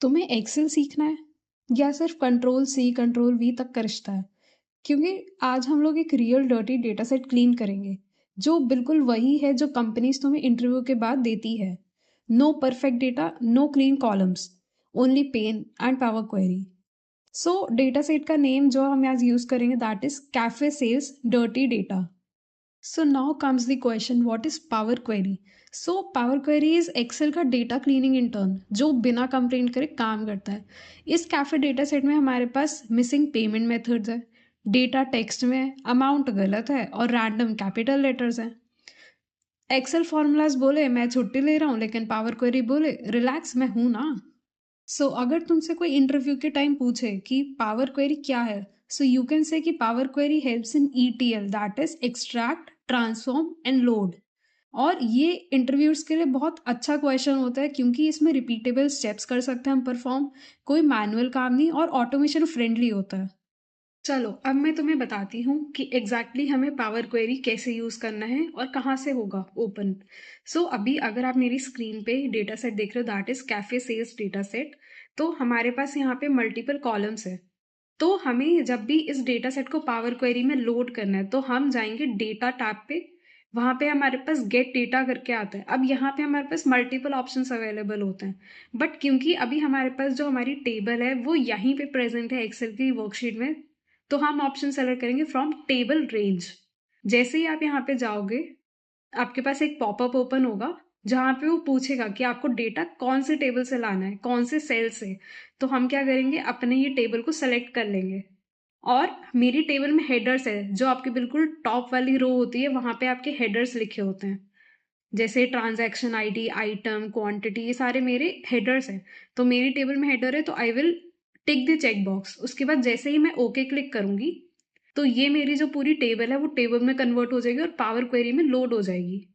तुम्हें एक्सेल सीखना है या सिर्फ कंट्रोल सी कंट्रोल वी तक का रिश्ता है? क्योंकि आज हम लोग एक real dirty data set clean करेंगे जो बिल्कुल वही है जो कंपनीज तुम्हें इंटरव्यू के बाद देती है। No perfect data, no clean columns, only pen and power query. So data set का नेम जो हम आज यूज करेंगे that is cafe sales dirty data. So now comes the question, what is Power Query? So Power Query is Excel का data cleaning intern जो बिना complaint करे काम करता है। इस कैफे डेटा सेट में हमारे पास मिसिंग पेमेंट मेथड्स है, डेटा टेक्स्ट में है, अमाउंट गलत है और रैंडम कैपिटल लेटर्स हैं। एक्सेल फॉर्मूलाज बोले मैं छुट्टी ले रहा हूँ, लेकिन पावर क्वेरी बोले रिलैक्स मैं हूँ ना। अगर तुमसे कोई इंटरव्यू के टाइम पूछे कि पावर क्वेरी क्या है, सो यू कैन से कि power query helps in ETL, that is extract transform and load. और ये इंटरव्यूज के लिए बहुत अच्छा क्वेश्चन होता है क्योंकि इसमें रिपीटेबल स्टेप्स कर सकते हैं हम परफॉर्म, कोई मैनुअल काम नहीं और ऑटोमेशन फ्रेंडली होता है। चलो अब मैं तुम्हें बताती हूँ कि एग्जैक्टली हमें पावर क्वेरी कैसे यूज़ करना है और कहाँ से होगा ओपन। अभी अगर आप मेरी स्क्रीन पे डेटा सेट देख रहे हो that is cafe sales data set, तो हमारे पास यहाँ पे मल्टीपल कॉलम्स है। तो हमें जब भी इस डेटा सेट को पावर क्वेरी में लोड करना है तो हम जाएंगे डेटा टैब पे। वहाँ पे हमारे पास गेट डेटा करके आता है। अब यहाँ पे हमारे पास मल्टीपल ऑप्शंस अवेलेबल होते हैं, बट क्योंकि अभी हमारे पास जो हमारी टेबल है वो यहीं पे प्रेजेंट है एक्सेल की वर्कशीट में, तो हम ऑप्शन सेलेक्ट करेंगे फ्रॉम टेबल रेंज। जैसे ही आप यहाँ पे जाओगे आपके पास एक पॉपअप ओपन होगा जहाँ पे वो पूछेगा कि आपको डेटा कौन से टेबल से लाना है, कौन से सेल से। तो हम क्या करेंगे, अपने ये टेबल को सेलेक्ट कर लेंगे। और मेरी टेबल में हेडर्स है, जो आपकी बिल्कुल टॉप वाली रो होती है वहां पे आपके हेडर्स लिखे होते हैं, जैसे ट्रांजैक्शन आईडी, आइटम, क्वांटिटी, ये सारे मेरे हेडर्स हैं। तो मेरी टेबल में हेडर है तो I will tick the check box. उसके बाद जैसे ही मैं ओके क्लिक करूंगी तो ये मेरी जो पूरी टेबल है वो टेबल में कन्वर्ट हो जाएगी और पावर क्वेरी में लोड हो जाएगी।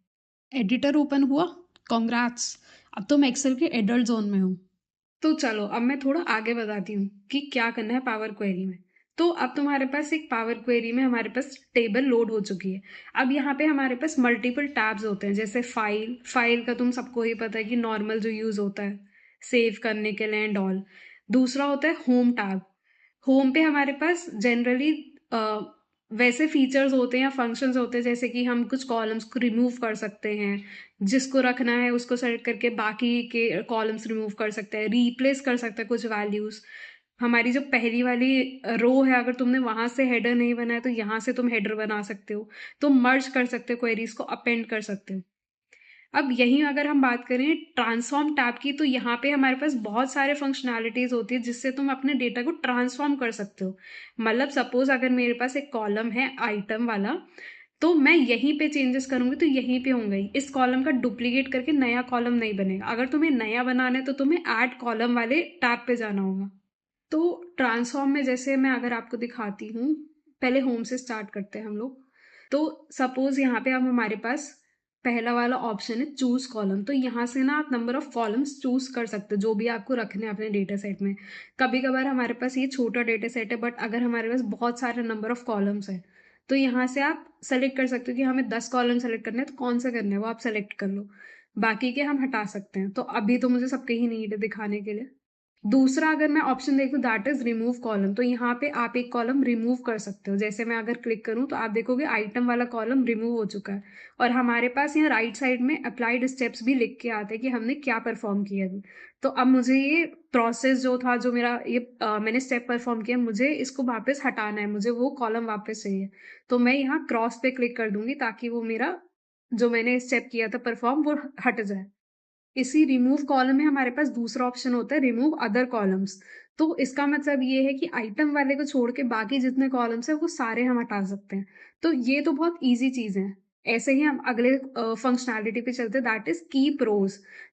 एडिटर ओपन हुआ, कॉन्ग्रैट्स, अब तो मैं एक्सेल के एडल्ट जोन में हूँ। तो चलो अब मैं थोड़ा आगे बताती हूँ कि क्या करना है पावर क्वेरी में। तो अब तुम्हारे पास एक पावर क्वेरी में हमारे पास टेबल लोड हो चुकी है। अब यहाँ पे हमारे पास मल्टीपल टैब्स होते हैं, जैसे फाइल, फाइल का तुम सबको ही पता है कि नॉर्मल जो यूज होता है सेव करने के लिए एंड ऑल। दूसरा होता है होम टैब। होम पे हमारे पास जनरली वैसे फीचर्स होते हैं या फंक्शंस होते हैं जैसे कि हम कुछ कॉलम्स को रिमूव कर सकते हैं, जिसको रखना है उसको सेलेक्ट करके बाकी के कॉलम्स रिमूव कर सकते हैं, रिप्लेस कर सकते हैं कुछ वैल्यूज। हमारी जो पहली वाली रो है अगर तुमने वहां से हेडर नहीं बनाया तो यहाँ से तुम हेडर बना सकते हो। तो मर्ज कर सकते हो, क्वेरीज को अपेंड कर सकते हो। अब यहीं अगर हम बात करें ट्रांसफॉर्म टैब की, तो यहाँ पे हमारे पास बहुत सारे फंक्शनैलिटीज होती है जिससे तुम अपने डेटा को ट्रांसफॉर्म कर सकते हो। मतलब सपोज अगर मेरे पास एक कॉलम है आइटम वाला, तो मैं यहीं पे चेंजेस करूंगी तो यहीं पे होंगे ही। इस कॉलम का डुप्लीकेट करके नया कॉलम नहीं बनेगा। अगर तुम्हें नया बनाना है तो तुम्हें ऐड कॉलम वाले टैब पे जाना होगा। तो ट्रांसफॉर्म में जैसे मैं अगर आपको दिखाती हूँ, पहले होम से स्टार्ट करते हैं हम लोग। तो सपोज यहाँ पे अब हमारे पास पहला वाला ऑप्शन है चूज कॉलम। तो यहाँ से ना आप नंबर ऑफ कॉलम्स चूज कर सकते हो जो भी आपको रखने हैं अपने डेटा सेट में। कभी कभार हमारे पास ये छोटा डेटा सेट है, बट अगर हमारे पास बहुत सारे नंबर ऑफ कॉलम्स है तो यहाँ से आप सेलेक्ट कर सकते हो कि हमें 10 कॉलम सेलेक्ट करने हैं, तो कौन सा करना है वो आप सेलेक्ट कर लो। बाकी के हम हटा सकते हैं। तो अभी तो मुझे सबके ही नीड है दिखाने के लिए। दूसरा अगर मैं ऑप्शन देखूं दैट इज रिमूव कॉलम, तो यहाँ पे आप एक कॉलम रिमूव कर सकते हो। जैसे मैं अगर क्लिक करूं तो आप देखोगे आइटम वाला कॉलम रिमूव हो चुका है। और हमारे पास यहाँ राइट साइड में अप्लाइड स्टेप्स भी लिख के आते हैं कि हमने क्या परफॉर्म किया है। तो अब मुझे ये प्रोसेस जो था, जो मेरा ये मैंने स्टेप परफॉर्म किया, मुझे इसको वापस हटाना है, मुझे वो कॉलम वापस चाहिए। तो मैं यहाँ क्रॉस पे क्लिक कर दूंगी ताकि वो मेरा जो मैंने स्टेप किया था परफॉर्म वो हट जाए। इसी रिमूव कॉलम में हमारे पास दूसरा ऑप्शन होता है रिमूव अदर कॉलम्स। तो इसका मतलब ये है कि आइटम वाले को छोड़ के बाकी जितने कॉलम्स है वो सारे हम हटा सकते हैं। तो ये तो बहुत इजी चीज है। ऐसे ही हम अगले फंक्शनैलिटी पे चलते हैं दैट इज कीप रोज।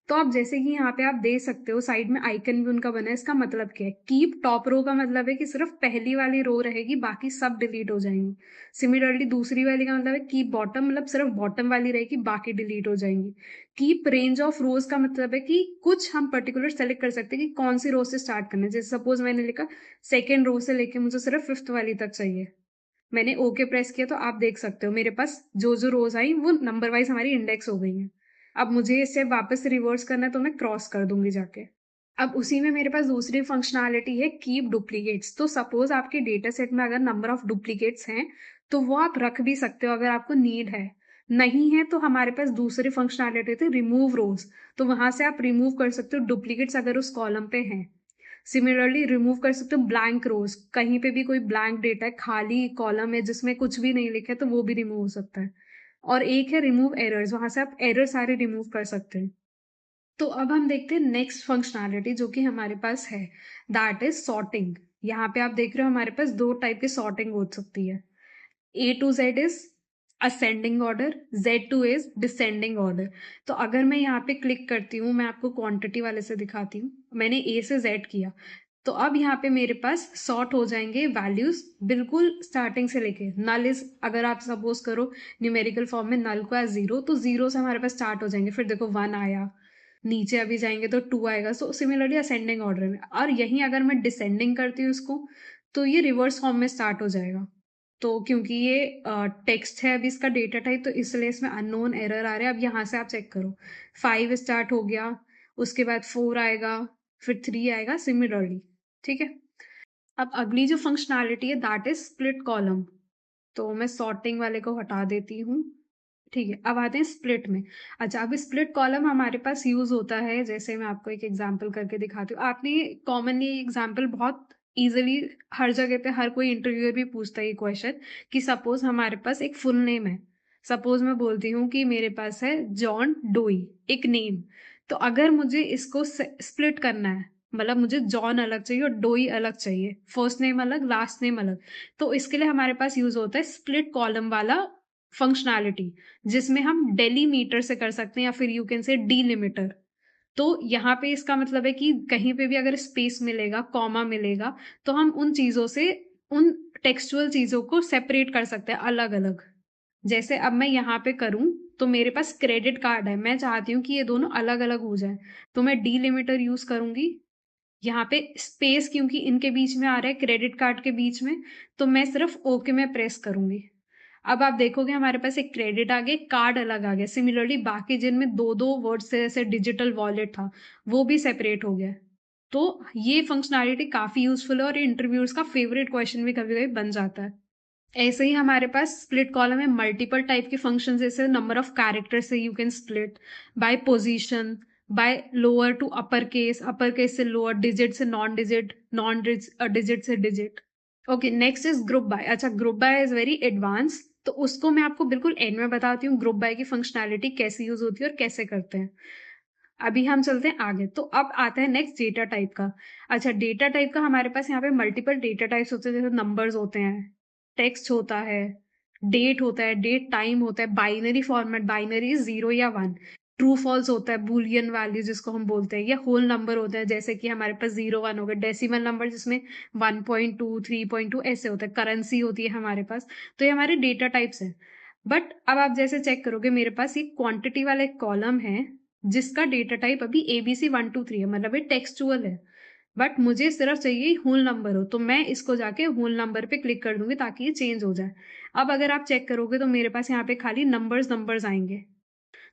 तो आप जैसे कि यहाँ पे आप देख सकते हो साइड में आइकन भी उनका बना है। इसका मतलब क्या है, कीप टॉप रो का मतलब है कि सिर्फ पहली वाली रो रहेगी, बाकी सब डिलीट हो जाएंगी। सिमिलरली दूसरी वाली का मतलब है कीप बॉटम, मतलब सिर्फ बॉटम वाली रहेगी, बाकी डिलीट हो जाएंगी। कीप रेंज ऑफ रोज का मतलब है कि कुछ हम पर्टिकुलर सेलेक्ट कर सकते हैं कि कौन सी रो से स्टार्ट करना है। जैसे सपोज मैंने लिखा सेकेंड रो से लेके मुझे सिर्फ फिफ्थ वाली तक चाहिए, मैंने ओके प्रेस किया तो आप देख सकते हो मेरे पास जो जो रोज आई वो नंबर वाइज हमारी इंडेक्स हो गई हैं। अब मुझे इसे वापस रिवर्स करना है तो मैं क्रॉस कर दूंगी जाके। अब उसी में मेरे पास दूसरी फंक्शनैलिटी है कीप डुप्लीकेट्स। तो सपोज आपके डेटा सेट में अगर नंबर ऑफ डुप्लीकेट्स हैं तो वो आप रख भी सकते हो अगर आपको नीड है। नहीं है तो हमारे पास दूसरी फंक्शनैलिटी थी रिमूव रोज। तो वहां से आप रिमूव कर सकते हो डुप्लीकेट्स अगर उस कॉलम पे हैं। सिमिलरली रिमूव कर सकते हो ब्लैंक रोज, कहीं पे भी कोई ब्लैंक डेटा है, खाली कॉलम है जिसमें कुछ भी नहीं लिखा है, तो वो भी रिमूव हो सकता है। और एक है रिमूव एरर्स, वहां से आप एरर सारे रिमूव कर सकते हैं। तो अब हम देखते हैं नेक्स्ट फंक्शनैलिटी जो कि हमारे पास है, दैट इज सॉर्टिंग। यहाँ पे आप देख रहे हो हमारे पास दो टाइप की सॉर्टिंग हो सकती है। A to Z is ascending order, Z to is descending order. तो अगर मैं यहाँ पे क्लिक करती हूँ, मैं आपको क्वांटिटी वाले से दिखाती हूँ, मैंने ए से जेड किया, तो अब यहाँ पे मेरे पास सॉर्ट हो जाएंगे वैल्यूज बिल्कुल स्टार्टिंग से लेके नल इज, अगर आप सपोज करो न्यूमेरिकल फॉर्म में नल को एज जीरो, तो जीरो से हमारे पास स्टार्ट हो जाएंगे, फिर देखो वन आया, नीचे अभी जाएंगे तो टू आएगा। सो सिमिलरली असेंडिंग ऑर्डर में। और यहीं अगर मैं डिसेंडिंग करती हूँ इसको, तो ये रिवर्स फॉर्म में स्टार्ट हो जाएगा। तो क्योंकि ये टेक्स्ट है अभी इसका डेटा टाइप, तो इसलिए इसमें अननोन एरर आ रहा है। अब यहाँ से आप चेक करो, 5 स्टार्ट हो गया, उसके बाद 4 आएगा, फिर 3 आएगा, सिमिलरली। ठीक है। अब अगली जो फंक्शनैलिटी है दैट इज स्प्लिट कॉलम। तो मैं सॉर्टिंग वाले को हटा देती हूँ। ठीक है, अब आते हैं स्प्लिट में। अच्छा, अब स्प्लिट कॉलम हमारे पास यूज होता है, जैसे मैं आपको एक एग्जांपल करके दिखाती हूँ। आपने कॉमनली एग्जांपल बहुत इजीली हर जगह पे हर कोई इंटरव्यूअर भी पूछता है ये क्वेश्चन, कि सपोज हमारे पास एक फुल नेम है। सपोज मैं बोलती हूँ कि मेरे पास है जॉन डोई, एक नेम। तो अगर मुझे इसको स्प्लिट करना है, मतलब मुझे जॉन अलग चाहिए और डोई अलग चाहिए, फर्स्ट नेम अलग लास्ट नेम अलग, तो इसके लिए हमारे पास यूज होता है स्प्लिट कॉलम वाला फंक्शनैलिटी, जिसमें हम डेलीमीटर से कर सकते हैं या फिर यू कैन से डीलिमिटर। तो यहाँ पे इसका मतलब है कि कहीं पे भी अगर स्पेस मिलेगा, कॉमा मिलेगा, तो हम उन चीजों से, उन टेक्सचुअल चीजों को सेपरेट कर सकते हैं अलग अलग। जैसे अब मैं यहाँ पे करूं, तो मेरे पास क्रेडिट कार्ड है, मैं चाहती हूँ कि ये दोनों अलग अलग हो जाए, तो मैं डीलिमिटर यूज करूंगी। यहाँ पे स्पेस क्योंकि इनके बीच में आ रहा है, क्रेडिट कार्ड के बीच में, तो मैं सिर्फ ओके में प्रेस करूंगी। अब आप देखोगे हमारे पास एक क्रेडिट आ गया, कार्ड अलग आ गया। सिमिलरली बाकी जिनमें दो दो वर्ड से जैसे डिजिटल वॉलेट था, वो भी सेपरेट हो गया। तो ये फंक्शनैलिटी काफी यूजफुल है और इंटरव्यूज का फेवरेट क्वेश्चन भी कभी कभी बन जाता है। ऐसे ही हमारे पास स्प्लिट कॉलम में मल्टीपल टाइप के फंक्शन, जैसे नंबर ऑफ कैरेक्टर से you can split, by position, by lower to upper case से लोअर, डिजिट से नॉन डिजिट, नॉन डिजिट से digit. Okay, next is group by. अच्छा, group by is very advance, तो उसको मैं आपको बिल्कुल एंड में बताती हूँ ग्रुप बाय की फंक्शनैलिटी कैसे यूज होती है और कैसे करते हैं। अभी हम चलते हैं आगे। तो अब आता है नेक्स्ट डेटा टाइप का। अच्छा, डेटा टाइप का हमारे पास यहाँ पे मल्टीपल डेटा टाइप्स होते हैं, जैसे नंबर्स होते हैं, टेक्स्ट होता है, डेट होता है, डेट टाइम होता है, बाइनरी फॉर्मेट, बाइनरी जीरो या वन, ट्रू फॉल्स होता है, बुलियन वैल्यू जिसको हम बोलते हैं, या होल नंबर होता है, जैसे कि हमारे पास 0 1 हो गया, डेसिमल नंबर जिसमें 1.2 3.2 ऐसे होता है, करेंसी होती है हमारे पास। तो ये हमारे डेटा टाइप्स हैं। बट अब आप जैसे चेक करोगे, मेरे पास एक क्वांटिटी वाला एक कॉलम है जिसका डेटा टाइप अभी ABC 1 2 3 है, मतलब ये टेक्सचुअल है। बट मुझे सिर्फ चाहिए होल नंबर हो, तो मैं इसको जाके होल नंबर पे क्लिक कर दूंगी ताकि ये चेंज हो जाए। अब अगर आप चेक करोगे तो मेरे पास यहाँ पे खाली नंबर्स नंबर्स आएंगे।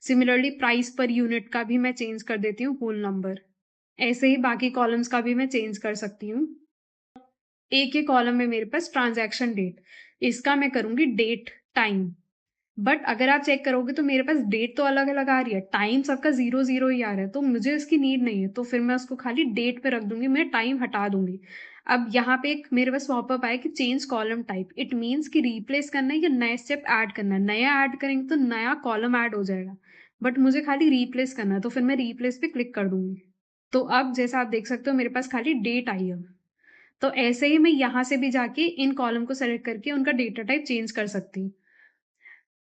सिमिलरली प्राइस पर यूनिट का भी मैं चेंज कर देती हूँ होल नंबर। ऐसे ही बाकी कॉलम्स का भी मैं चेंज कर सकती हूँ। एक ही कॉलम में मेरे पास ट्रांजैक्शन डेट, इसका मैं करूंगी डेट टाइम। बट अगर आप चेक करोगे तो मेरे पास डेट तो अलग अलग आ रही है, टाइम सबका 0 0 ही आ रहा है, तो मुझे इसकी नीड नहीं है, तो फिर मैं उसको खाली डेट पे रख दूंगी, मैं टाइम हटा दूंगी। अब यहाँ पे एक मेरे पास पॉपअप आया कि change column type, it means कि रिप्लेस करना है या नया स्टेप ऐड करना है। नया ऐड करेंगे तो नया कॉलम ऐड हो जाएगा, बट मुझे खाली रिप्लेस करना है, तो फिर मैं रिप्लेस पे क्लिक कर दूंगी। तो अब जैसा आप देख सकते हो मेरे पास खाली डेट आई है। तो ऐसे ही मैं यहाँ से भी जाके इन कॉलम को सेलेक्ट करके उनका डेटा टाइप चेंज कर सकती हूँ।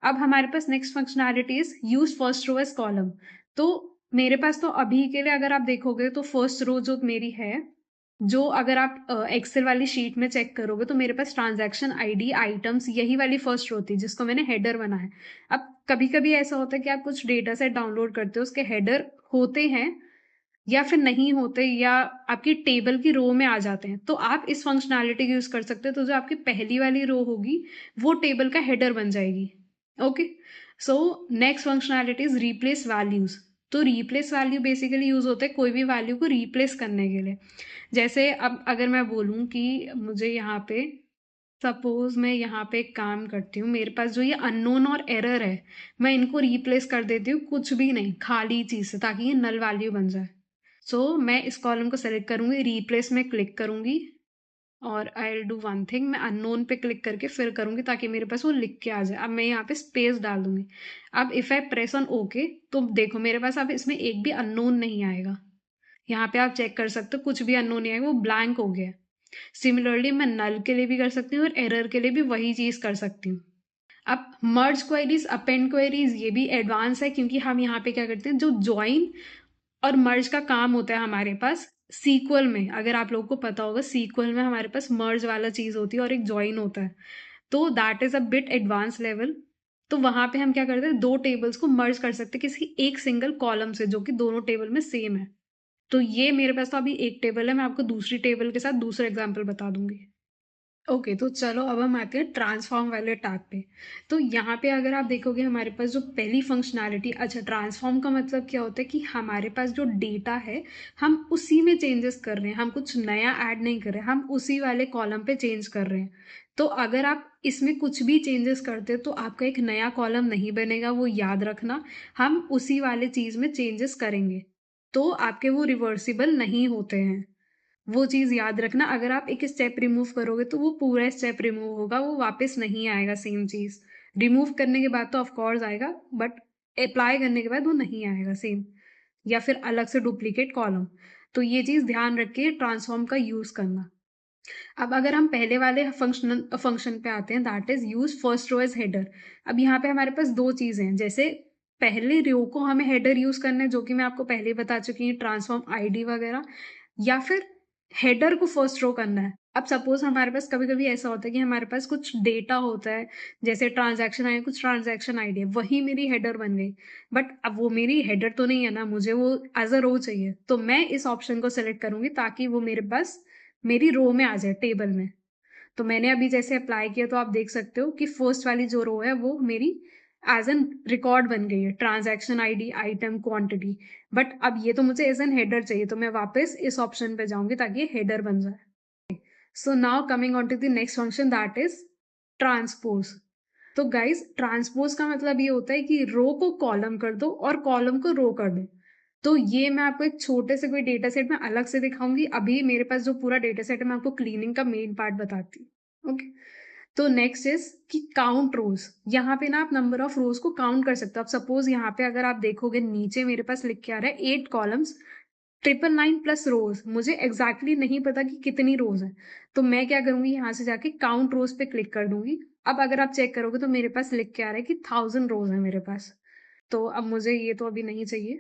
अब हमारे पास next functionality is use first row as column. तो मेरे पास तो अभी के लिए अगर आप देखोगे तो फर्स्ट रो जो मेरी है, जो अगर आप एक्सेल वाली शीट में चेक करोगे तो मेरे पास ट्रांजैक्शन आईडी, आइटम्स, यही वाली फर्स्ट रो थी जिसको मैंने हेडर बना है। अब कभी कभी ऐसा होता है कि आप कुछ डेटा सेट डाउनलोड करते हो, उसके हेडर होते हैं या फिर नहीं होते, या आपकी टेबल की रो में आ जाते हैं, तो आप इस फंक्शनैलिटी यूज कर सकते हो। तो जो आपकी पहली वाली रो होगी वो टेबल का हेडर बन जाएगी। Okay, so next functionality is replace values. तो रिप्लेस वैल्यू बेसिकली यूज़ होता है कोई भी वैल्यू को रिप्लेस करने के लिए। जैसे अब अगर मैं बोलूँ कि मुझे यहाँ पे सपोज़ मैं यहाँ पे एक काम करती हूँ, मेरे पास जो ये अननोन और एरर है, मैं इनको रिप्लेस कर देती हूँ कुछ भी नहीं, खाली चीज़ से, ताकि ये नल वैल्यू बन जाए। सो मैं इस कॉलम को सेलेक्ट करूँगी, रिप्लेस में क्लिक करूँगी और I will do one thing, मैं अननोन पे क्लिक करके फिर करूँगी ताकि मेरे पास वो लिख के आ जाए। अब मैं यहाँ पे स्पेस डाल दूँगी। अब if I press on okay, तो देखो मेरे पास अब इसमें एक भी अननोन नहीं आएगा। यहाँ पे आप चेक कर सकते हो, कुछ भी अननोन नहीं आएगा, वो ब्लैंक हो गया। सिमिलरली मैं नल के लिए भी कर सकती हूँ और एरर के लिए भी वही चीज़ कर सकती हूँ। अब मर्ज क्वेरीज, अपेंड क्वेरीज, ये भी एडवांस है क्योंकि हम यहाँ पे क्या करते हैं, जो ज्वाइन और मर्ज का काम होता है हमारे पास सीक्वल में, अगर आप लोगों को पता होगा सीक्वल में हमारे पास मर्ज वाला चीज़ होती है और एक ज्वाइन होता है, तो that is a bit advance level. तो वहाँ पे हम क्या करते हैं, दो टेबल्स को मर्ज कर सकते हैं किसी एक सिंगल कॉलम से जो कि दोनों टेबल में सेम है। तो ये मेरे पास तो अभी एक टेबल है, मैं आपको दूसरी टेबल के साथ दूसरा एग्जाम्पल बता दूंगी। ओके, तो चलो अब हम आते हैं ट्रांसफॉर्म वाले टैग पे। तो यहाँ पे अगर आप देखोगे हमारे पास जो पहली फंक्शनैलिटी, अच्छा ट्रांसफॉर्म का मतलब क्या होता है कि हमारे पास जो डेटा है हम उसी में चेंजेस कर रहे हैं, हम कुछ नया ऐड नहीं कर रहे हैं, हम उसी वाले कॉलम पे चेंज कर रहे हैं। तो अगर आप इसमें कुछ भी चेंजेस करते हो तो आपका एक नया कॉलम नहीं बनेगा, वो याद रखना। हम उसी वाले चीज़ में चेंजेस करेंगे तो आपके वो रिवर्सिबल नहीं होते हैं, वो चीज़ याद रखना। अगर आप एक स्टेप रिमूव करोगे तो वो पूरा स्टेप रिमूव होगा, वो वापस नहीं आएगा सेम चीज़। रिमूव करने के बाद तो ऑफ कोर्स आएगा, बट अप्लाई करने के बाद वो नहीं आएगा सेम, या फिर अलग से डुप्लीकेट कॉलम। तो ये चीज़ ध्यान रख के ट्रांसफॉर्म का यूज़ करना। अब अगर हम पहले वाले फंक्शन पे आते हैं, that is use first row as header. अब यहाँ पे हमारे पास दो चीज़ें हैं, जैसे पहले रो को हमें हेडर यूज करना है जो कि मैं आपको पहले ही बता चुकी हूँ, ट्रांसफॉर्म आईडी वगैरह, या फिर हेडर को फर्स्ट रो करना है। अब सपोज हमारे पास कभी कभी ऐसा होता है कि हमारे पास कुछ डेटा होता है, जैसे ट्रांजैक्शन आए, कुछ ट्रांजैक्शन आईडी है, वही मेरी हेडर बन गई, बट अब वो मेरी हेडर तो नहीं है ना, मुझे वो एज अ रो चाहिए, तो मैं इस ऑप्शन को सिलेक्ट करूंगी ताकि वो मेरे पास मेरी रो में आ जाए, टेबल में। तो मैंने अभी जैसे अप्लाई किया तो आप देख सकते हो कि फर्स्ट वाली जो रो है वो मेरी एज एन रिकॉर्ड बन गई है, transaction ID, item, quantity. But अब ये तो मुझे एज एन हेडर चाहिए, तो मैं वापस इस ऑप्शन पे जाऊंगी ताकि ये हेडर बन जाए। So now coming on to the next function, that is transpose. तो गाइज ट्रांसपोज का मतलब ये होता है कि रो को कॉलम कर दो और कॉलम को रो कर दो। तो ये मैं आपको एक छोटे से कोई डेटा सेट में अलग से दिखाऊंगी, अभी मेरे पास जो पूरा डेटा सेट है मैं आपको क्लीनिंग का मेन पार्ट बताती हूँ। ओके, तो नेक्स्ट इज कि काउंट रोज। यहाँ पे ना आप नंबर ऑफ रोज को काउंट कर सकते हो। आप सपोज यहाँ पे अगर आप देखोगे नीचे मेरे पास लिख के आ रहा है 8 कॉलम्स, 999 प्लस रोज, मुझे एग्जैक्टली नहीं पता कि कितनी रोज है, तो मैं क्या करूंगी, यहाँ से जाके काउंट रोज पे क्लिक कर दूंगी। अब अगर आप चेक करोगे तो मेरे पास लिख के आ रहा है कि 1000 रोज है मेरे पास। तो अब मुझे ये तो अभी नहीं चाहिए।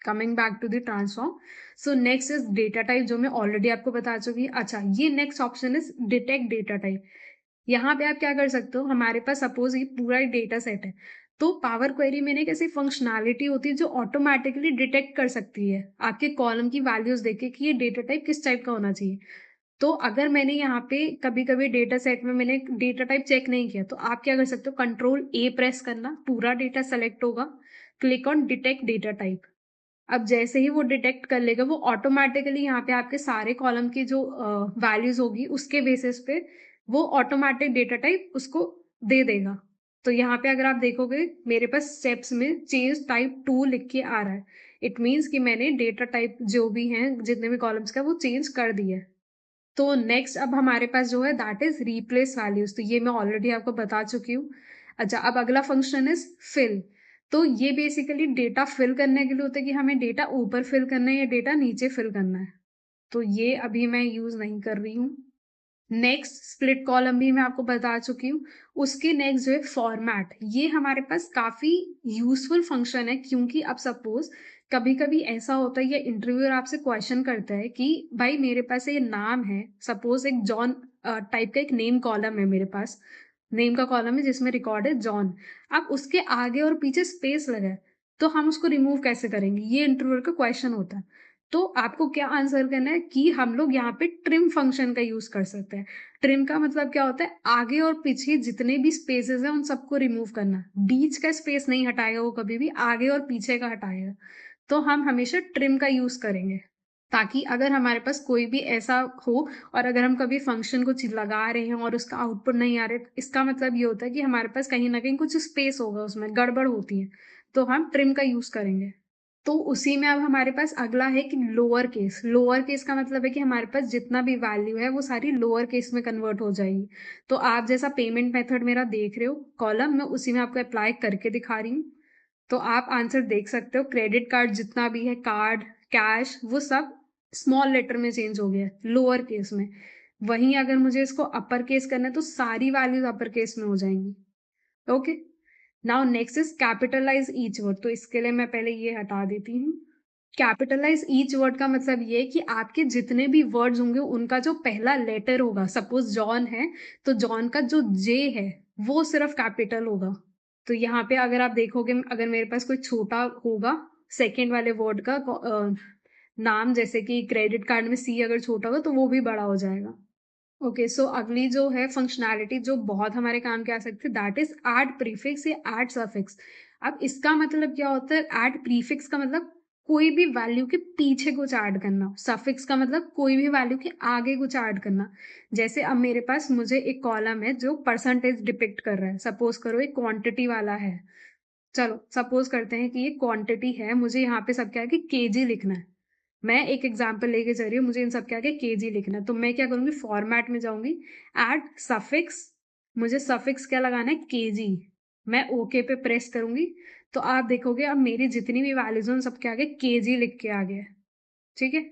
Coming back to the transform, so next is data type, जो मैं ऑलरेडी आपको बता चुकी हूँ। अच्छा, ये next option is detect data type. यहाँ पे आप क्या कर सकते हो, हमारे पास सपोज ये पूरा डेटा सेट है, तो पावर क्वेरी में एक ऐसी फंक्शनैलिटी होती है जो ऑटोमेटिकली डिटेक्ट कर सकती है आपके कॉलम की वैल्यूज देख कि ये डेटा टाइप किस टाइप का होना चाहिए। तो अगर मैंने यहाँ पे कभी कभी डेटा सेट में मैंने डेटा टाइप चेक नहीं किया, तो आप क्या कर सकते हो, कंट्रोल ए प्रेस करना, पूरा डेटा सेलेक्ट होगा, click on detect data type. अब जैसे ही वो डिटेक्ट कर लेगा, वो ऑटोमेटिकली यहाँ पे आपके सारे कॉलम की जो वैल्यूज होगी उसके बेसिस पे वो ऑटोमेटिक डेटा टाइप उसको दे देगा। तो यहाँ पे अगर आप देखोगे मेरे पास स्टेप्स में चेंज टाइप 2 लिख के आ रहा है, इट मीन्स कि मैंने डेटा टाइप जो भी हैं जितने भी कॉलम्स का वो चेंज कर दिया है। तो नेक्स्ट अब हमारे पास जो है दैट इज रिप्लेस वैल्यूज, तो ये मैं ऑलरेडी आपको बता चुकी हूँ। अच्छा, अब अगला फंक्शन इज फिल। तो ये बेसिकली डेटा फिल करने के लिए होता है कि हमें डेटा ऊपर फिल करना है या डेटा नीचे फिल करना है, तो ये अभी मैं यूज नहीं कर रही हूँ। नेक्स्ट स्प्लिट कॉलम भी मैं आपको बता चुकी हूँ। उसके नेक्स्ट जो है फॉर्मेट, ये हमारे पास काफी यूजफुल फंक्शन है, क्योंकि अब सपोज कभी कभी ऐसा होता है या इंटरव्यूअर आपसे क्वेश्चन करता है कि भाई मेरे पास ये नाम है, सपोज एक जॉन टाइप का एक नेम कॉलम है मेरे पास, नेम का कॉलम है जिसमें रिकॉर्ड है जॉन, अब उसके आगे और पीछे स्पेस लगा है, तो हम उसको रिमूव कैसे करेंगे, ये इंटरव्यूअर का क्वेश्चन होता है। तो आपको क्या आंसर करना है कि हम लोग यहाँ पे ट्रिम फंक्शन का यूज कर सकते हैं। ट्रिम का मतलब क्या होता है, आगे और पीछे जितने भी स्पेसेस हैं उन सबको रिमूव करना, बीच का स्पेस नहीं हटाएगा वो कभी भी, आगे और पीछे का हटाएगा। तो हम हमेशा ट्रिम का यूज़ करेंगे, ताकि अगर हमारे पास कोई भी ऐसा हो और अगर हम कभी फंक्शन कुछ लगा रहे हैं और उसका आउटपुट नहीं आ रहा है, इसका मतलब ये होता है कि हमारे पास कहीं न कहीं कुछ स्पेस होगा, उसमें गड़बड़ होती है, तो हम ट्रिम का यूज़ करेंगे। तो उसी में अब हमारे पास अगला है कि लोअर केस का मतलब है कि हमारे पास जितना भी वैल्यू है वो सारी लोअर केस में कन्वर्ट हो जाएगी। तो आप जैसा पेमेंट मेथड मेरा देख रहे हो कॉलम, मैं उसी में आपको अप्लाई करके दिखा रही हूँ। तो आप आंसर देख सकते हो, क्रेडिट कार्ड जितना भी है, कार्ड, कैश, वो सब स्मॉल लेटर में चेंज हो गया है, लोअर केस में। वहीं अगर मुझे इसको अपर केस करना है तो सारी वैल्यूज अपर केस में हो जाएंगी। Okay, now next is capitalise each word. तो इसके लिए मैं पहले ये हटा देती हूँ। कैपिटलाइज ईच वर्ड का मतलब ये है कि आपके जितने भी वर्ड्स होंगे उनका जो पहला लेटर होगा, सपोज जॉन है तो जॉन का जो जे है वो सिर्फ कैपिटल होगा। तो यहाँ पे अगर आप देखोगे, अगर मेरे पास कोई छोटा होगा सेकेंड वाले वर्ड का नाम, जैसे कि क्रेडिट कार्ड में सी अगर छोटा होगा तो वो भी बड़ा हो जाएगा। ओके, सो अगली जो है फंक्शनैलिटी जो बहुत हमारे काम के आ सकती है, दैट इज ऐड प्रीफिक्स या ऐड सफिक्स। अब इसका मतलब क्या होता है? ऐड प्रीफिक्स का मतलब कोई भी वैल्यू के पीछे कुछ ऐड करना, सफिक्स का मतलब कोई भी वैल्यू के आगे कुछ ऐड करना। जैसे अब मेरे पास मुझे एक कॉलम है जो परसेंटेज डिपिक्ट कर रहा है, सपोज करो एक क्वांटिटी वाला है। चलो सपोज करते हैं कि ये क्वांटिटी है, मुझे यहाँ पे सब क्या है कि केजी लिखना है। मैं एक एग्जाम्पल लेके चल रही हूँ, मुझे इन सब के आगे केजी लिखना है, तो मैं क्या करूंगी, फॉर्मेट में जाऊंगी, ऐड सफिक्स, मुझे सफिक्स क्या लगाना है, केजी। मैं ओके पे प्रेस करूंगी तो आप देखोगे अब मेरी जितनी भी वैल्यूज हैं उन सबके आगे केजी लिख के आ गया। ठीक है,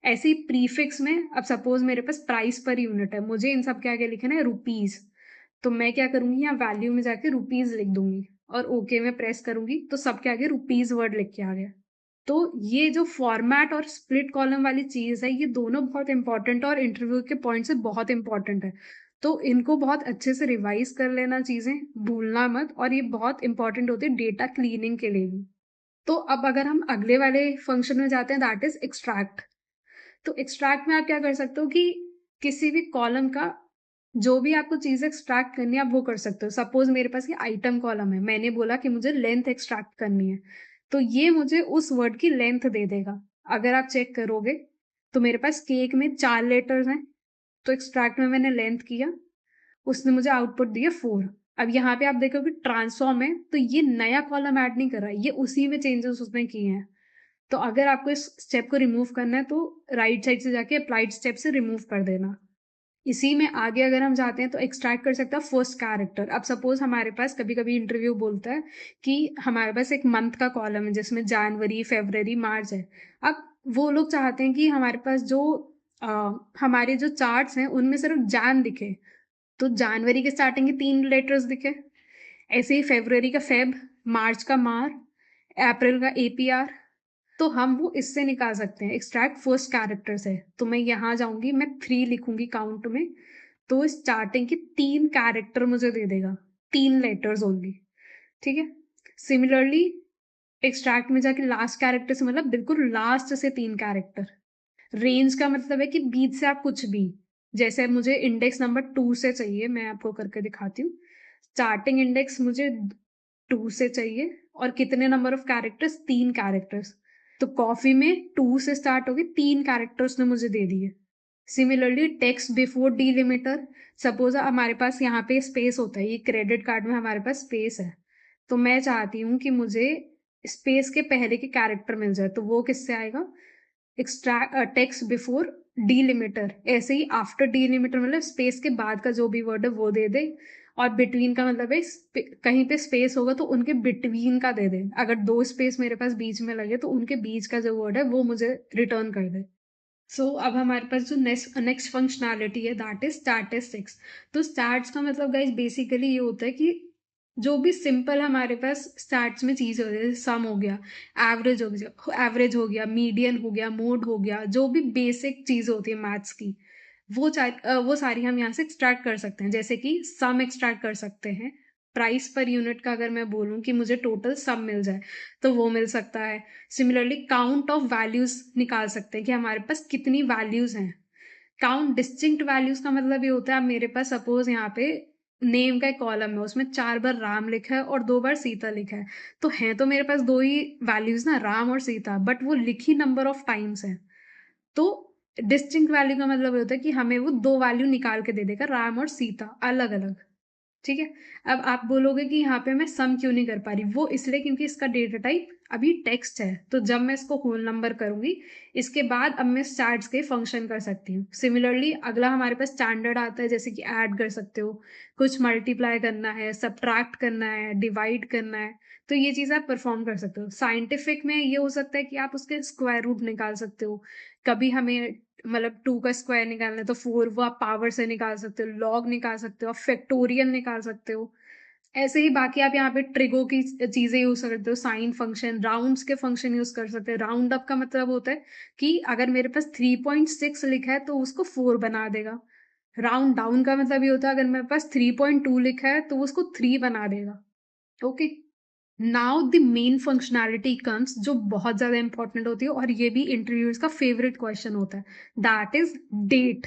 ऐसे ही प्रीफिक्स में अब सपोज मेरे पास प्राइस पर यूनिट है, मुझे इन सब के आगे लिखना है रुपीज, तो मैं क्या करूंगी, यहाँ वैल्यू में जाके रुपीज लिख दूंगी और ओके में प्रेस करूंगी तो सबके आगे रुपीज वर्ड लिख के आ गया। तो ये जो फॉर्मेट और स्प्लिट कॉलम वाली चीज है, ये दोनों बहुत इंपॉर्टेंट और इंटरव्यू के पॉइंट से बहुत इंपॉर्टेंट है। तो इनको बहुत अच्छे से रिवाइज कर लेना, चीजें भूलना मत, और ये बहुत इंपॉर्टेंट होती है डेटा क्लीनिंग के लिए भी। तो अब अगर हम अगले वाले फंक्शन में जाते हैं, दैट इज एक्सट्रैक्ट। तो एक्सट्रैक्ट में आप क्या कर सकते हो कि किसी भी कॉलम का जो भी आपको चीज एक्सट्रैक्ट करनी है आप वो कर सकते हो। सपोज मेरे पास ये आइटम कॉलम है, मैंने बोला कि मुझे लेंथ एक्सट्रैक्ट करनी है, तो ये मुझे उस वर्ड की लेंथ दे देगा। अगर आप चेक करोगे तो मेरे पास केक में 4 लेटर्स हैं, तो एक्सट्रैक्ट में मैंने लेंथ किया, उसने मुझे आउटपुट दिया 4। अब यहाँ पे आप देखोगे ट्रांसफॉर्म है, तो ये नया कॉलम ऐड नहीं कर रहा है, ये उसी में चेंजेस उसने किए हैं। तो अगर आपको इस स्टेप को रिमूव करना है तो राइट साइड से जाके अप्लाइड स्टेप से रिमूव कर देना। इसी में आगे अगर हम जाते हैं तो एक्सट्रैक्ट कर सकते हैं फर्स्ट कैरेक्टर। अब सपोज हमारे पास कभी कभी इंटरव्यू बोलता है कि हमारे पास एक मंथ का कॉलम है जिसमें जनवरी, फरवरी, मार्च है। अब वो लोग चाहते हैं कि हमारे पास जो हमारे जो चार्ट्स हैं उनमें सिर्फ जैन दिखे, तो जनवरी के स्टार्टिंग के 3 लेटर्स दिखे, ऐसे ही फरवरी का फेब, मार्च का मार, अप्रैल का एपीआर। तो हम वो इससे निकाल सकते हैं, एक्सट्रैक्ट फर्स्ट कैरेक्टर से। तो मैं यहाँ जाऊंगी, मैं 3 लिखूंगी काउंट में, तो स्टार्टिंग के 3 कैरेक्टर मुझे दे देगा, 3 लेटर्स ओनली। ठीक है, सिमिलरली एक्सट्रैक्ट में जाके लास्ट कैरेक्टर से मतलब बिल्कुल लास्ट से 3 कैरेक्टर। रेंज का मतलब है कि बीच से आप कुछ भी, जैसे मुझे इंडेक्स नंबर 2 से चाहिए, मैं आपको करके दिखाती हूँ। स्टार्टिंग इंडेक्स मुझे 2 से चाहिए और कितने नंबर ऑफ कैरेक्टर्स, 3 कैरेक्टर्स। तो कॉफी में 2 से स्टार्ट होगी, 3 कैरेक्टर्स ने मुझे दे दिए। Similarly text before delimiter, suppose हमारे पास यहाँ पे स्पेस होता है, ये क्रेडिट कार्ड में हमारे पास स्पेस है, तो मैं चाहती हूँ कि मुझे स्पेस के पहले के कैरेक्टर मिल जाए, तो वो किससे आएगा, एक्सट्रैक्ट टेक्स्ट बिफोर डीलिमिटर। ऐसे ही आफ्टर डीलिमिटर मतलब स्पेस के बाद का जो भी वर्ड है वो दे दे, और बिटवीन का मतलब है कहीं पे स्पेस होगा तो उनके बिटवीन का दे दे, अगर 2 स्पेस मेरे पास बीच में लगे तो उनके बीच का जो वर्ड है वो मुझे रिटर्न कर दे। सो अब हमारे पास जो नेक्स्ट फंक्शनैलिटी है दैट इज स्टैटिस्टिक्स। तो स्टैट्स का मतलब गाइस बेसिकली ये होता है कि जो भी सिंपल हमारे पास स्टैट्स में चीज हो गई, सम हो गया, एवरेज हो गया, मीडियन हो गया, मोड हो गया, जो भी बेसिक चीज होती है मैथ्स की, वो सारी हम यहाँ से एक्सट्रैक्ट कर सकते हैं। जैसे कि सम एक्सट्रैक्ट कर सकते हैं, प्राइस पर यूनिट का अगर मैं बोलूँ कि मुझे टोटल सम मिल जाए तो वो मिल सकता है। सिमिलरली काउंट ऑफ वैल्यूज निकाल सकते हैं कि हमारे पास कितनी वैल्यूज हैं। काउंट डिस्टिंक्ट वैल्यूज का मतलब ये होता है, अब मेरे पास सपोज यहाँ पे नेम का एक कॉलम है, उसमें 4 बार राम लिखा है और 2 बार सीता लिखा है। तो हैं तो मेरे पास 2 ही वैल्यूज़ ना, राम और सीता, बट वो लिखी नंबर ऑफ टाइम्स है। तो डिस्टिंक्ट वैल्यू का मतलब ये होता है कि हमें वो 2 वैल्यू निकाल के दे देगा, राम और सीता अलग-अलग। ठीक है। अब आप बोलोगे कि यहाँ पे मैं सम क्यों नहीं कर पा रही, वो इसलिए क्योंकि इसका डेटा टाइप अभी टेक्स्ट है। तो जब मैं इसको होल नंबर करूंगी, इसके बाद अब मैं स्टैट्स के फंक्शन कर सकती हूँ। सिमिलरली अगला हमारे पास स्टैंडर्ड आता है, जैसे कि ऐड कर सकते हो, कुछ मल्टीप्लाई करना है, सब्ट्रैक्ट करना है, डिवाइड करना है, तो ये चीज़ आप परफॉर्म कर सकते हो। साइंटिफिक में ये हो सकता है कि आप उसके स्क्वायर रूट निकाल सकते हो। कभी हमें मतलब 2 का स्क्वायर निकालना है तो 4 वो आप पावर से निकाल सकते हो, लॉग निकाल सकते हो, आप फैक्टोरियल निकाल सकते हो। ऐसे ही बाकी आप यहाँ पे ट्रिगो की चीज़ें यूज़ कर सकते हो, साइन फंक्शन, राउंड्स के फंक्शन यूज़ कर सकते हो। राउंड अप का मतलब होता है कि अगर मेरे पास 3.6 लिखा है तो उसको 4 बना देगा। राउंड डाउन का मतलब ये होता है अगर मेरे पास 3.2 लिखा है तो उसको 3 बना देगा। Okay. Now the main functionality comes, जो बहुत ज्यादा इंपॉर्टेंट होती है और ये भी इंटरव्यूअर्स का फेवरेट क्वेश्चन होता है, दैट इज डेट।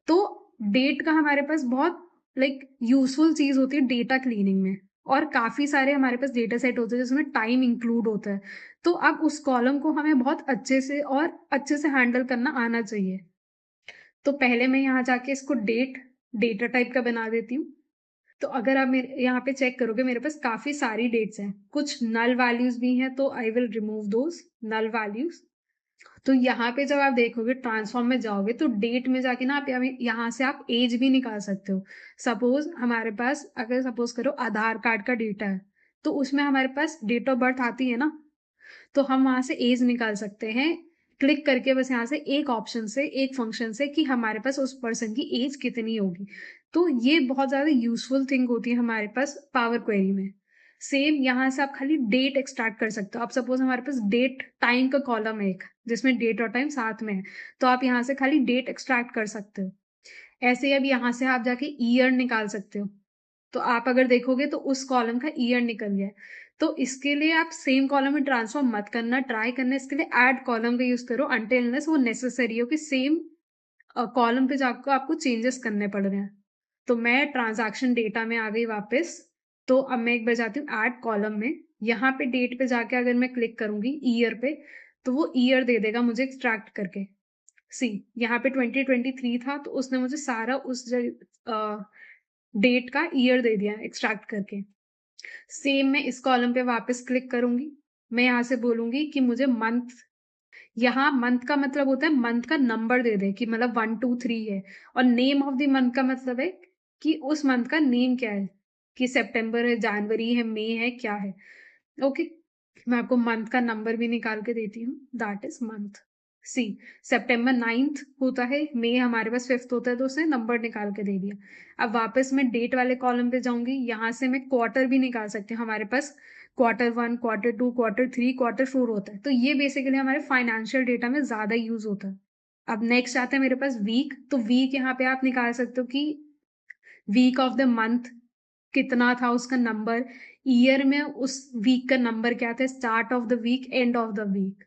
तो डेट का हमारे पास बहुत यूजफुल चीज होती है डेटा क्लीनिंग में, और काफी सारे हमारे पास डेटा सेट होते हैं जिसमें टाइम इंक्लूड होता है। तो अब उस कॉलम को हमें बहुत अच्छे से हैंडल करना आना चाहिए। तो पहले मैं यहाँ जाके इसको डेटा टाइप का बना देती हूँ। तो अगर आप मेरे यहाँ पे चेक करोगे, मेरे पास काफी सारी डेट्स हैं, कुछ नल वैल्यूज भी हैं, तो I will remove those null values. तो यहाँ पे जब आप देखोगे ट्रांसफॉर्म में जाओगे तो डेट में जाके ना आप यहाँ से आप एज भी निकाल सकते हो। सपोज हमारे पास, अगर सपोज करो आधार कार्ड का डेटा है, तो उसमें हमारे पास डेट ऑफ बर्थ आती है ना, तो हम वहां से एज निकाल सकते हैं क्लिक करके, बस यहाँ से एक ऑप्शन से, एक फंक्शन से, कि हमारे पास उस पर्सन की एज कितनी होगी। तो ये बहुत ज्यादा यूजफुल थिंग होती है हमारे पास पावर क्वेरी में। सेम यहाँ से आप खाली डेट एक्सट्रैक्ट कर सकते हो। आप सपोज हमारे पास डेट टाइम का कॉलम है एक, जिसमें डेट और टाइम साथ में है, तो आप यहाँ से खाली डेट एक्सट्रैक्ट कर सकते हो। ऐसे ही अब यहाँ से आप जाके ईयर निकाल सकते हो। तो आप अगर देखोगे तो उस कॉलम का ईयर निकल गया है। तो इसके लिए आप सेम कॉलम में ट्रांसफॉर्म मत करना, ट्राई करना इसके लिए ऐड कॉलम का यूज करो अनटिल अनलेस वो नेसेसरी हो कि सेम कॉलम पे जाकर आपको चेंजेस करने पड़ रहे हैं। तो मैं ट्रांजैक्शन डेटा में आ गई वापस। तो अब मैं एक बार जाती हूँ ऐड कॉलम में, यहाँ पे डेट पे जाके अगर मैं क्लिक करूंगी ईयर पे, तो वो ईयर दे देगा मुझे एक्सट्रैक्ट करके। सी, यहाँ पे 2023 था तो उसने मुझे सारा उस डेट का ईयर दे दिया एक्सट्रैक्ट करके। सेम मैं इस कॉलम पे वापस क्लिक करूंगी, मैं यहाँ से बोलूंगी कि मुझे मंथ, यहाँ मंथ का मतलब होता है मंथ का नंबर दे दे, कि मतलब 1 2 3 है, और नेम ऑफ द मंथ का मतलब है कि उस मंथ का नेम क्या है, कि सितंबर है, जनवरी है, मई है, क्या है। ओके। मैं आपको मंथ का नंबर भी निकाल के देती हूँ, दैट इज मंथ। सी, सितंबर 9th होता है, मई हमारे पास 5th होता है, तो उसने नंबर निकाल के दे दिया। अब वापस मैं डेट वाले कॉलम पे जाऊंगी, यहाँ से मैं क्वार्टर भी निकाल सकती हूँ। हमारे पास Q1, Q2, Q3, Q4 होता है, तो ये बेसिकली हमारे फाइनेंशियल डेटा में ज्यादा यूज होता है। अब नेक्स्ट आता है मेरे पास वीक, तो वीक यहाँ पे आप निकाल सकते हो कि वीक ऑफ द मंथ कितना था उसका नंबर, ईयर में उस वीक का नंबर क्या था, start of the week, end of the week.